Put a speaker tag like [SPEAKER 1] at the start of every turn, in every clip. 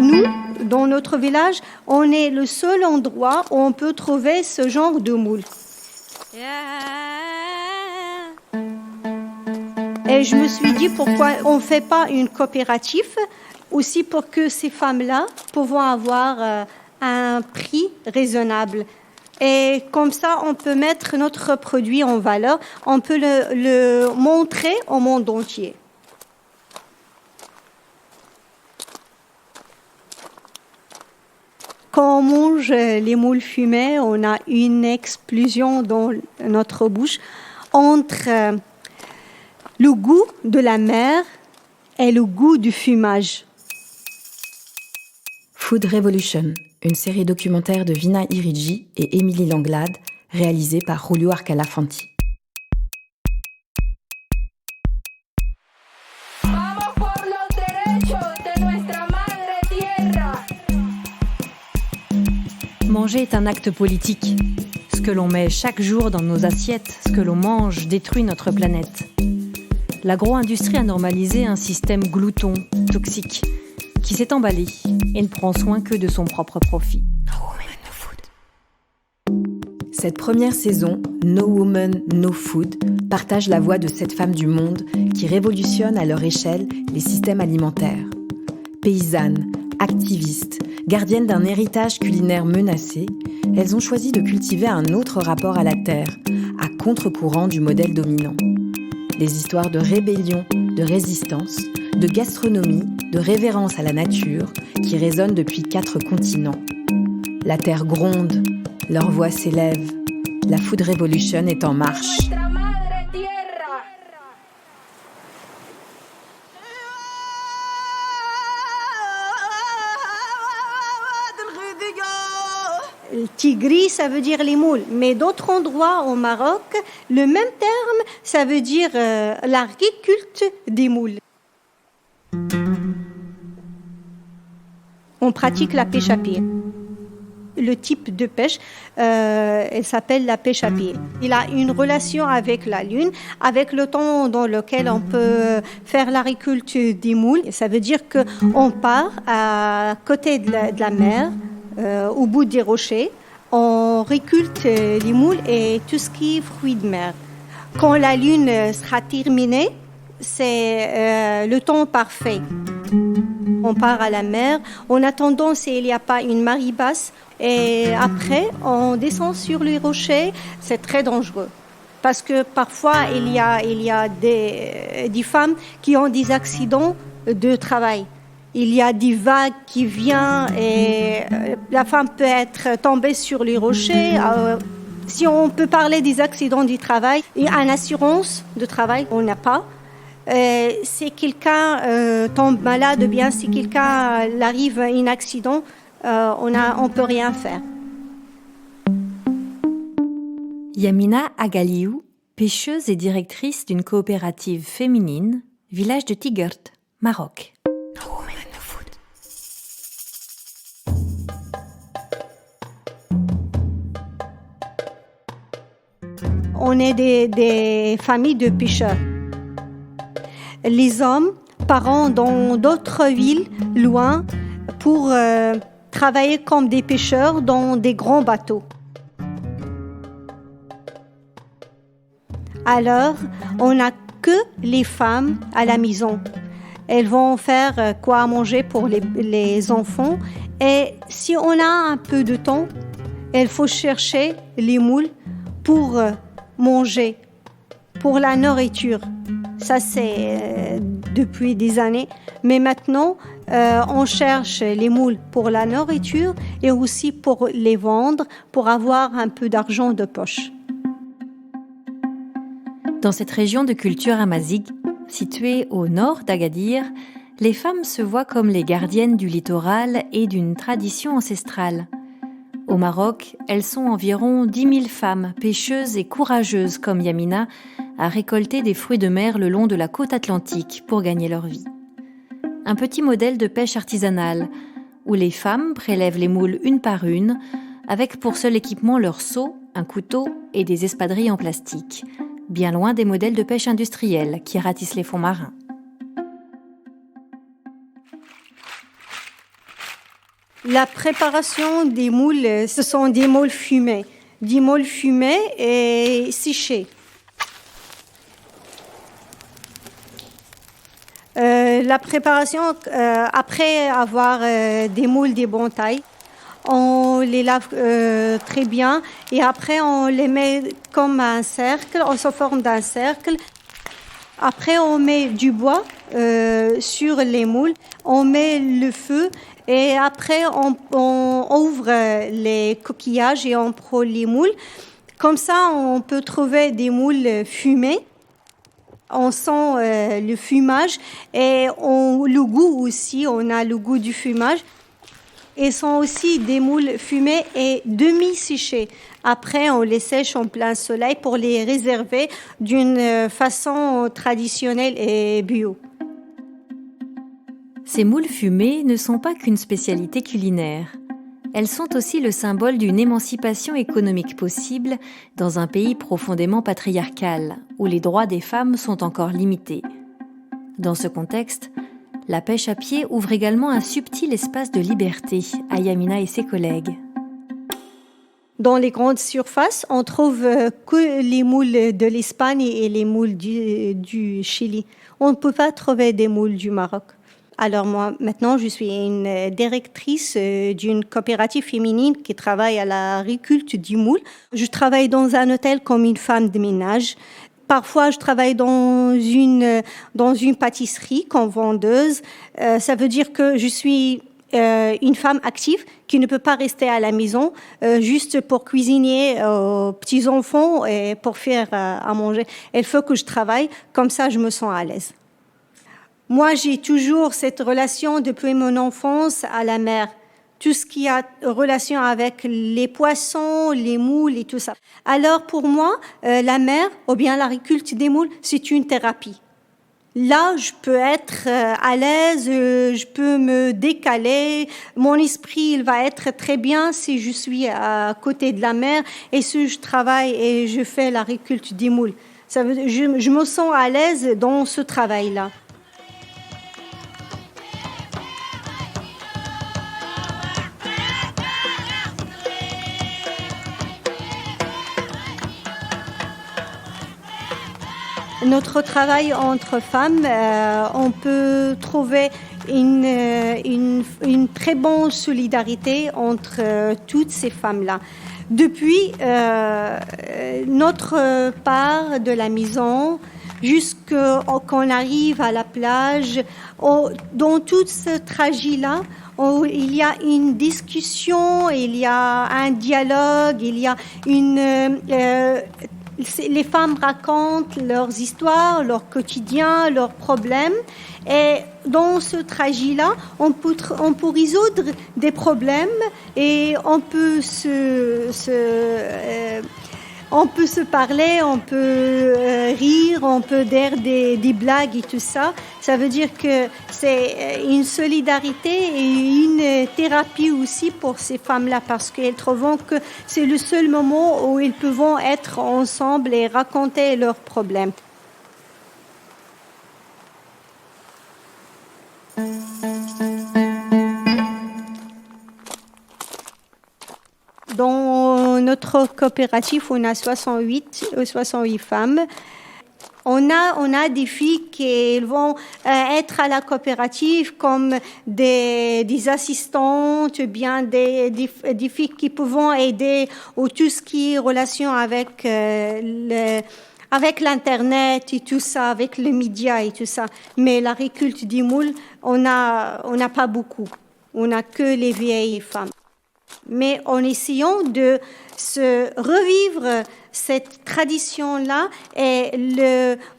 [SPEAKER 1] Nous, dans notre village, on est le seul endroit où on peut trouver ce genre de moule. Et je me suis dit pourquoi on ne fait pas une coopérative aussi pour que ces femmes-là puissent avoir un prix raisonnable. Et comme ça, on peut mettre notre produit en valeur, on peut le montrer au monde entier. Quand on mange les moules fumées, on a une explosion dans notre bouche entre le goût de la mer et le goût du fumage.
[SPEAKER 2] Food Revolution, une série documentaire de Vina Irigi et Émilie Langlade, réalisée par Julio Arcalafanti. Manger est un acte politique. Ce que l'on met chaque jour dans nos assiettes, ce que l'on mange, détruit notre planète. L'agro-industrie a normalisé un système glouton, toxique, qui s'est emballé et ne prend soin que de son propre profit. Cette première saison, No Woman, No Food, partage la voix de 7 femmes du monde qui révolutionnent à leur échelle les systèmes alimentaires. Paysannes, activistes, gardiennes d'un héritage culinaire menacé, elles ont choisi de cultiver un autre rapport à la terre, à contre-courant du modèle dominant. Des histoires de rébellion, de résistance, de gastronomie, de révérence à la nature qui résonnent depuis 4 continents. La terre gronde, leur voix s'élève. La Food Revolution est en marche.
[SPEAKER 1] Tigri, ça veut dire les moules. Mais d'autres endroits au Maroc, le même terme, ça veut dire l'agriculture des moules. On pratique la pêche à pied. Le type de pêche, elle s'appelle la pêche à pied. Il a une relation avec la lune, avec le temps dans lequel on peut faire l'agriculture des moules. Ça veut dire qu'on part à côté de la mer, au bout des rochers, on récolte les moules et tout ce qui est fruits de mer. Quand la lune sera terminée, c'est le temps parfait. On part à la mer, en attendant s'il n'y a pas une marée basse, et après on descend sur les rochers. C'est très dangereux parce que parfois il y a des femmes qui ont des accidents de travail. Il y a des vagues qui viennent et la femme peut être tombée sur les rochers. Si on peut parler des accidents du travail, et une assurance de travail, on n'a pas. Si quelqu'un tombe malade, ou bien si quelqu'un arrive à un accident, on peut rien faire.
[SPEAKER 2] Yamina Agaliou, pêcheuse et directrice d'une coopérative féminine, village de Tigert, Maroc.
[SPEAKER 1] On est des familles de pêcheurs. Les hommes partent dans d'autres villes, loin, pour travailler comme des pêcheurs dans des grands bateaux. Alors, on n'a que les femmes à la maison. Elles vont faire quoi manger pour les enfants. Et si on a un peu de temps, il faut chercher les moules pour manger, pour la nourriture. Ça, c'est depuis des années. Mais maintenant, on cherche les moules pour la nourriture et aussi pour les vendre, pour avoir un peu d'argent de poche.
[SPEAKER 2] Dans cette région de culture amazigh, située au nord d'Agadir, les femmes se voient comme les gardiennes du littoral et d'une tradition ancestrale. Au Maroc, elles sont environ 10 000 femmes, pêcheuses et courageuses comme Yamina, à récolter des fruits de mer le long de la côte atlantique pour gagner leur vie. Un petit modèle de pêche artisanale, où les femmes prélèvent les moules une par une, avec pour seul équipement leur seau, un couteau et des espadrilles en plastique, bien loin des modèles de pêche industrielle qui ratissent les fonds marins.
[SPEAKER 1] La préparation des moules, ce sont des moules fumés. Des moules fumés et séchés. La préparation, après avoir des moules de bonne taille, on les lave très bien et après on les met comme un cercle, on se forme d'un cercle. Après on met du bois sur les moules, on met le feu et après on ouvre les coquillages et on prend les moules. Comme ça on peut trouver des moules fumés. On sent le fumage et le goût aussi, on a le goût du fumage. Et sont aussi des moules fumés et demi-séchés. Après, on les sèche en plein soleil pour les réserver d'une façon traditionnelle et bio.
[SPEAKER 2] Ces moules fumées ne sont pas qu'une spécialité culinaire. Elles sont aussi le symbole d'une émancipation économique possible dans un pays profondément patriarcal, où les droits des femmes sont encore limités. Dans ce contexte, la pêche à pied ouvre également un subtil espace de liberté à Yamina et ses collègues.
[SPEAKER 1] Dans les grandes surfaces, on trouve que les moules de l'Espagne et les moules du Chili. On ne peut pas trouver des moules du Maroc. Alors moi, maintenant, je suis une directrice d'une coopérative féminine qui travaille à la récolte du moule. Je travaille dans un hôtel comme une femme de ménage. Parfois, je travaille dans une pâtisserie comme vendeuse. Ça veut dire que je suis une femme active qui ne peut pas rester à la maison juste pour cuisiner aux petits-enfants et pour faire à manger. Il faut que je travaille, comme ça je me sens à l'aise. Moi, j'ai toujours cette relation depuis mon enfance à la mer. Tout ce qui a relation avec les poissons, les moules et tout ça. Alors pour moi, la mer, ou bien la récolte des moules, c'est une thérapie. Là, je peux être à l'aise, je peux me décaler, mon esprit il va être très bien si je suis à côté de la mer et si je travaille et je fais la récolte des moules. Je me sens à l'aise dans ce travail-là. Notre travail entre femmes, on peut trouver une très bonne solidarité entre toutes ces femmes-là. Depuis notre part de la maison jusqu'à qu'on arrive à la plage, dans tout ce trajet-là, il y a une discussion, il y a un dialogue, il y a les femmes racontent leurs histoires, leur quotidien, leurs problèmes. Et dans ce trajet-là, on peut résoudre des problèmes et on peut se parler, on peut rire, on peut dire des blagues et tout ça. Ça veut dire que c'est une solidarité et une thérapie aussi pour ces femmes-là parce qu'elles trouvent que c'est le seul moment où elles peuvent être ensemble et raconter leurs problèmes. Dans notre coopérative, on a 68 femmes. On a des filles qui vont être à la coopérative comme des assistantes, bien des filles qui peuvent aider ou tout ce qui est relation avec l'internet et tout ça, avec les médias et tout ça. Mais la récolte des moules, on n'a pas beaucoup. On n'a que les vieilles femmes. Mais en essayant de se revivre cette tradition-là et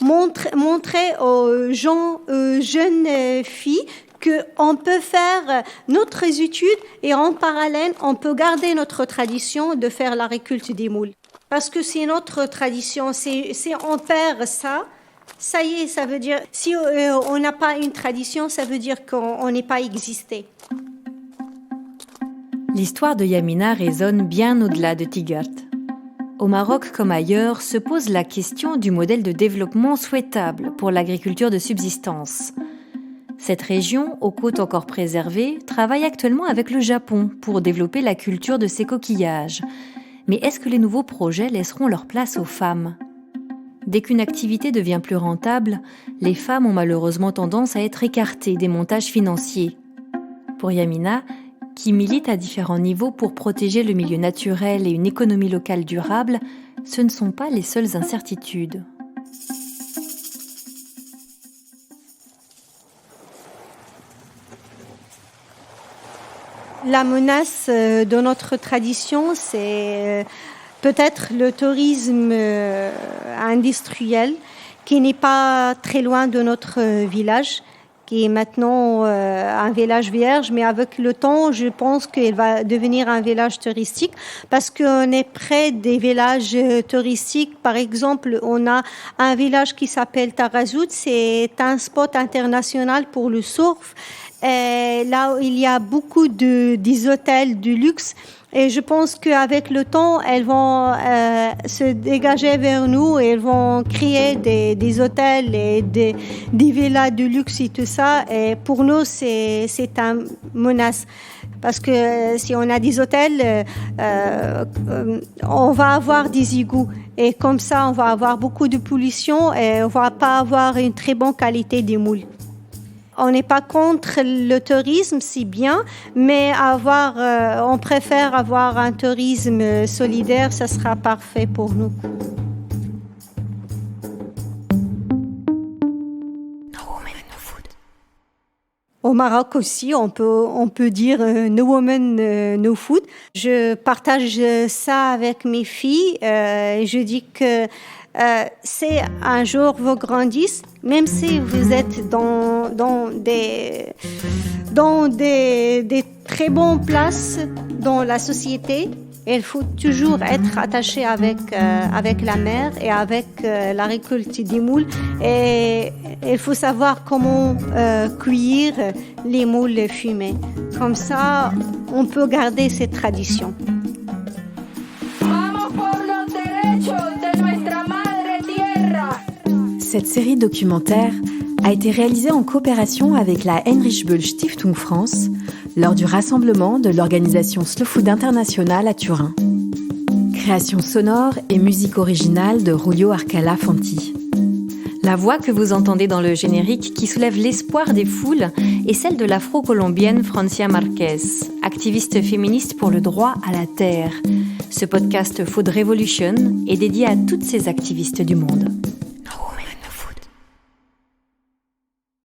[SPEAKER 1] montrer aux jeunes filles qu'on peut faire notre étude et en parallèle, on peut garder notre tradition de faire la récolte des moules. Parce que c'est notre tradition, si on perd ça, ça y est, ça veut dire, si on n'a pas une tradition, ça veut dire qu'on n'est pas existé.
[SPEAKER 2] L'histoire de Yamina résonne bien au-delà de Tigart. Au Maroc comme ailleurs, se pose la question du modèle de développement souhaitable pour l'agriculture de subsistance.
[SPEAKER 3] Cette région, aux côtes encore préservées, travaille actuellement avec le Japon pour développer la culture de ces coquillages. Mais est-ce que les nouveaux projets laisseront leur place aux femmes ? Dès qu'une activité devient plus rentable, les femmes ont malheureusement tendance à être écartées des montages financiers. Pour Yamina, qui milite à différents niveaux pour protéger le milieu naturel et une économie locale durable, ce ne sont pas les seules incertitudes.
[SPEAKER 1] La menace de notre tradition, c'est peut-être le tourisme industriel qui n'est pas très loin de notre village, qui est maintenant un village vierge, mais avec le temps, je pense qu'il va devenir un village touristique parce qu'on est près des villages touristiques. Par exemple, on a un village qui s'appelle Tarazout, c'est un spot international pour le surf. Et là, il y a beaucoup des hôtels de luxe. Et je pense qu'avec le temps, elles vont se dégager vers nous et elles vont créer des hôtels et des villas de luxe et tout ça. Et pour nous, c'est une menace. Parce que si on a des hôtels, on va avoir des égouts. Et comme ça, on va avoir beaucoup de pollution et on va pas avoir une très bonne qualité des moules. On n'est pas contre le tourisme, c'est bien, mais on préfère avoir un tourisme solidaire, ça sera parfait pour nous. Au Maroc aussi, on peut dire no woman, no food. Je partage ça avec mes filles. Je dis que c'est un jour vous grandissez, même si vous êtes dans des très bonnes places dans la société, il faut toujours être attaché avec la mer et avec la récolte des moules. Et il faut savoir comment cueillir les moules fumés. Comme ça, on peut garder cette tradition.
[SPEAKER 2] Cette série documentaire a été réalisée en coopération avec la Heinrich Böll Stiftung France lors du rassemblement de l'organisation Slow Food International à Turin. Création sonore et musique originale de Julio Arcala Fanti.
[SPEAKER 3] La voix que vous entendez dans le générique qui soulève l'espoir des foules est celle de l'afro-colombienne Francia Marquez, activiste féministe pour le droit à la terre. Ce podcast Food Revolution est dédié à toutes ces activistes du monde.